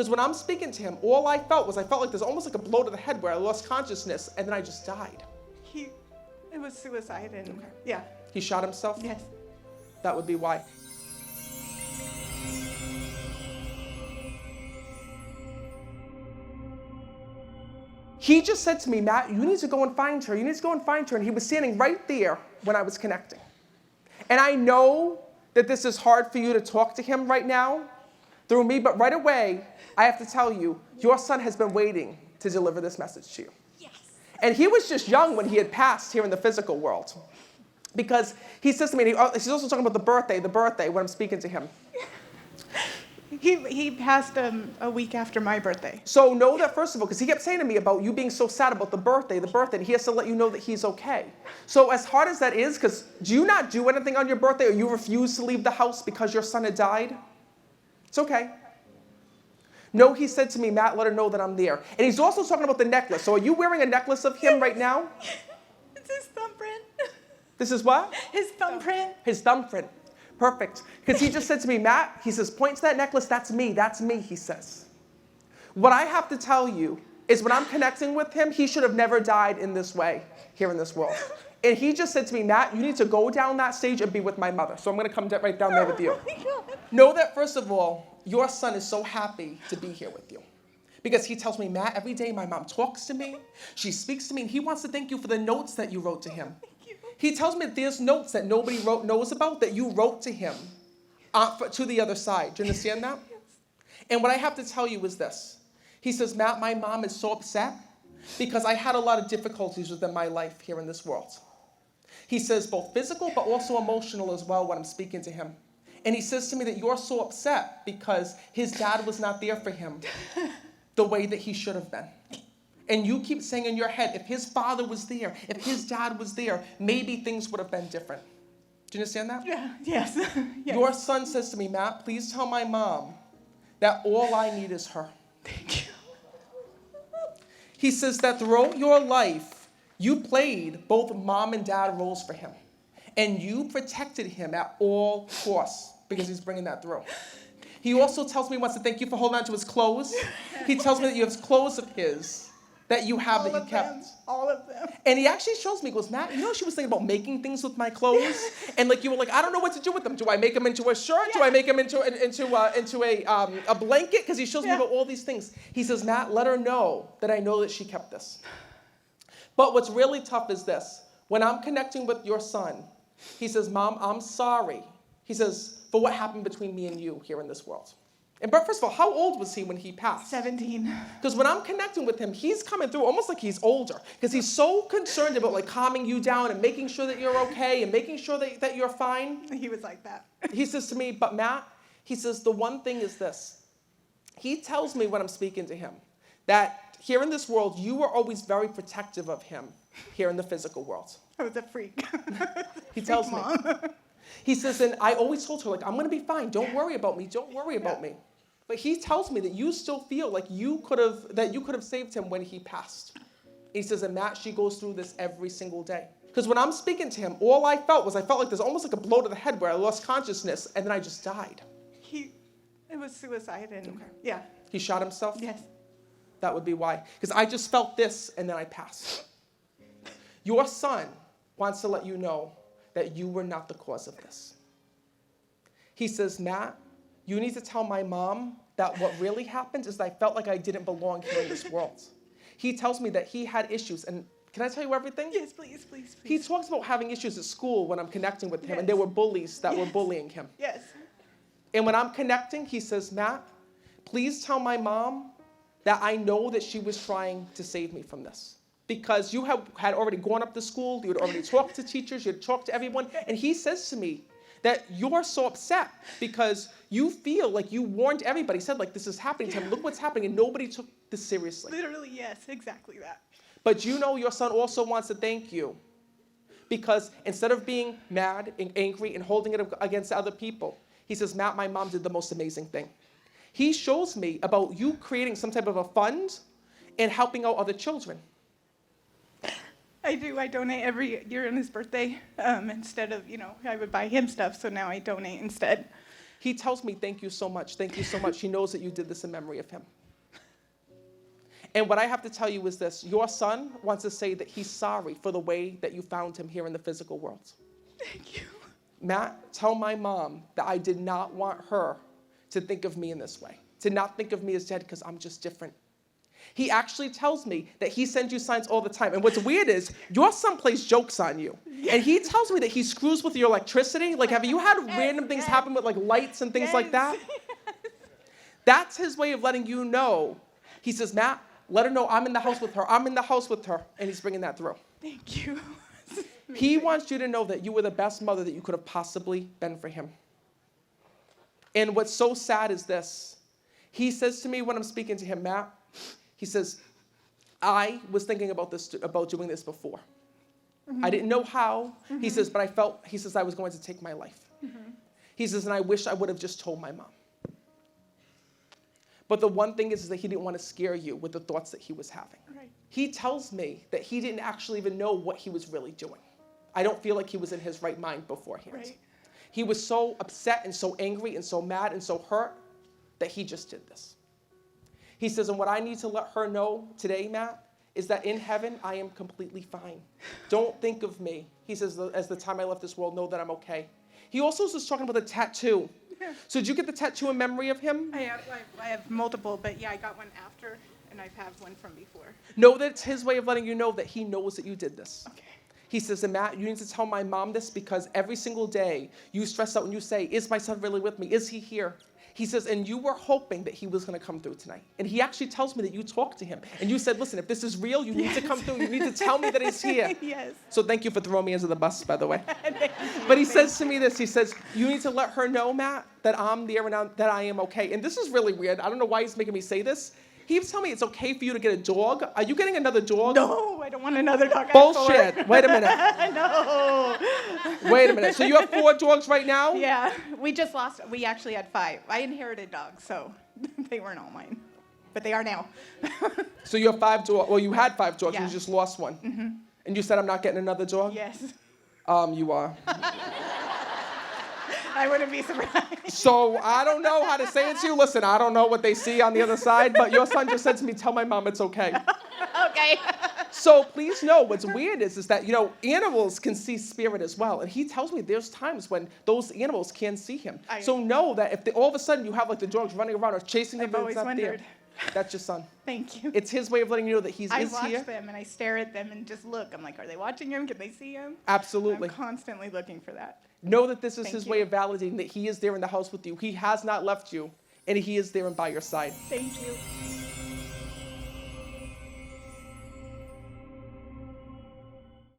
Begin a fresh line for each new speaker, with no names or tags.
Because when I'm speaking to him, all I felt like there's almost like a blow to the head where I lost consciousness and then I just died.
It was suicide and yeah.
He shot himself?
Yes.
That would be why. He just said to me, Matt, you need to go and find her. You need to go and find her. And he was standing right there when I was connecting. And I know that this is hard for you to talk to him right now through me, but right away, I have to tell you, your son has been waiting to deliver this message to you.
Yes.
And he was just young when he had passed here in the physical world. Because he says to me, and he's also talking about the birthday, when I'm speaking to him.
He passed a week after my birthday.
So know that, first of all, because he kept saying to me about you being so sad about the birthday, and he has to let you know that he's okay. So as hard as that is, because do you not do anything on your birthday, or you refuse to leave the house because your son had died? It's okay. No, he said to me, Matt, let her know that I'm there. And he's also talking about the necklace. So are you wearing a necklace of him right now?
It's his thumbprint.
This is what?
His thumbprint.
His thumbprint. Perfect. Because he just said to me, Matt, he says, point to that necklace, that's me, he says. What I have to tell you is when I'm connecting with him, he should have never died in this way here in this world. And he just said to me, Matt, you need to go down that stage and be with my mother. So I'm going to come right down there with you.
Oh my God.
Know that, first of all, your son is so happy to be here with you. Because he tells me, Matt, every day my mom talks to me, she speaks to me, and he wants to thank you for the notes that you wrote to him. He tells me that there's notes that nobody knows about that you wrote to him to the other side. Do you understand that?
Yes.
And what I have to tell you is this. He says, Matt, my mom is so upset because I had a lot of difficulties within my life here in this world. He says both physical but also emotional as well when I'm speaking to him. And he says to me that you're so upset because his dad was not there for him the way that he should have been. And you keep saying in your head, if his father was there, if his dad was there, maybe things would have been different. Do you understand that?
Yeah. Yes. Yes.
Your son says to me, Matt, please tell my mom that all I need is her.
Thank you.
He says that throughout your life, you played both mom and dad roles for him. And you protected him at all costs because he's bringing that through. He also tells me he wants to thank you for holding on to his clothes. He tells me that you have clothes of his that you have that you kept.
All of them.
And he actually shows me, he goes, Matt, you know she was thinking about making things with my clothes? And like you were like, I don't know what to do with them. Do I make them into a shirt?
Yeah.
Do I make them into a blanket? Because he shows me about all these things. He says, Matt, let her know that I know that she kept this. But what's really tough is this. When I'm connecting with your son, he says, Mom, I'm sorry. He says, for what happened between me and you here in this world. And but first of all, how old was he when he passed?
17.
Because when I'm connecting with him, he's coming through almost like he's older. Because he's so concerned about like calming you down and making sure that you're okay and making sure that you're fine.
He was like that.
He says to me, but Matt, he says, the one thing is this. He tells me when I'm speaking to him that here in this world, you were always very protective of him here in the physical world.
I was a freak.
He tells me. He says, and I always told her, like, I'm going to be fine. Don't worry about me. Don't worry about me. But he tells me that you still feel like you could have saved him when he passed. He says, and Matt, she goes through this every single day. Because when I'm speaking to him, all I felt like there's almost like a blow to the head where I lost consciousness and then I just died.
It was suicide and yeah.
He shot himself?
Yes.
That would be why. Because I just felt this and then I passed. Your son wants to let you know that you were not the cause of this. He says, Matt, you need to tell my mom that what really happened is that I felt like I didn't belong here in this world. He tells me that he had issues. And can I tell you everything?
Yes, please, please, please.
He talks about having issues at school when I'm connecting with him.
Yes.
And there were bullies that were bullying him.
Yes.
And when I'm connecting, he says, Matt, please tell my mom that I know that she was trying to save me from this. Because you had already gone up to school, you had already talked to teachers, you had talked to everyone. And he says to me that you're so upset because you feel like you warned everybody. He said, like, this is happening to him. Look what's happening. And nobody took this seriously.
Literally, yes, exactly that.
But you know your son also wants to thank you. Because instead of being mad and angry and holding it against other people, he says, Matt, my mom did the most amazing thing. He shows me about you creating some type of a fund and helping out other children.
I do. I donate every year on his birthday. Instead of, I would buy him stuff, so now I donate instead.
He tells me, thank you so much. Thank you so much. He knows that you did this in memory of him. And what I have to tell you is this. Your son wants to say that he's sorry for the way that you found him here in the physical world.
Thank you.
Matt, tell my mom that I did not want her to think of me in this way, to not think of me as dead because I'm just different. He actually tells me that he sends you signs all the time. And what's weird is your son plays jokes on you. And he tells me that he screws with your electricity. Like, have you had random things happen with like lights and things like that? That's his way of letting you know. He says, Matt, let her know I'm in the house with her. I'm in the house with her. And he's bringing that through.
Thank you.
He wants you to know that you were the best mother that you could have possibly been for him. And what's so sad is this. He says to me when I'm speaking to him, Matt, he says, I was thinking about doing this before. Mm-hmm. I didn't know how. Mm-hmm. He says, but I was going to take my life. Mm-hmm. He says, and I wish I would have just told my mom. But the one thing is that he didn't want to scare you with the thoughts that he was having.
Right.
He tells me that he didn't actually even know what he was really doing. I don't feel like he was in his right mind beforehand.
Right.
He was so upset and so angry and so mad and so hurt that he just did this. He says, and what I need to let her know today, Matt, is that in heaven, I am completely fine. Don't think of me. He says, as the time I left this world, know that I'm okay. He also was talking about the tattoo. Yeah. So did you get the tattoo in memory of him?
I have multiple, but yeah, I got one after, and I've had one from before.
Know that it's his way of letting you know that he knows that you did this.
Okay.
He says, and Matt, you need to tell my mom this because every single day you stress out and you say, is my son really with me? Is he here? He says, and you were hoping that he was going to come through tonight. And he actually tells me that you talked to him. And you said, listen, if this is real, you need to come through. You need to tell me that he's here.
Yes.
So thank you for throwing me under the bus, by the way. But he says to me this. He says, you need to let her know, Matt, that I'm there and that I am okay. And this is really weird. I don't know why he's making me say this. He was telling me it's okay for you to get a dog. Are you getting another dog?
No, I don't want another dog.
Bullshit. Wait a minute.
No.
Wait a minute. So you have 4 dogs right now?
Yeah. We actually had 5. I inherited dogs, so they weren't all mine. But they are now.
So you have 5 dogs. Well, you had 5 dogs.
Yeah.
You just lost one.
Mm-hmm.
And you said, I'm not getting another dog?
Yes.
You are.
I wouldn't be surprised.
So I don't know how to say it to you. Listen, I don't know what they see on the other side, but your son just said to me, tell my mom it's okay.
Okay.
So please know what's weird is that, animals can see spirit as well. And he tells me there's times when those animals can see him. So know that if all of a sudden you have like the dogs running around or chasing him,
I've always
not
wondered.
There, that's your son.
Thank you.
It's his way of letting you know that he's
I
here.
watch them and I stare at them and just look. I'm like, are they watching him? Can they see him?
Absolutely.
I'm constantly looking for that.
Know that this is
Thank
his
you.
way of validating that he is there in the house with you. He has not left you, and he is there and by your side.
Thank you.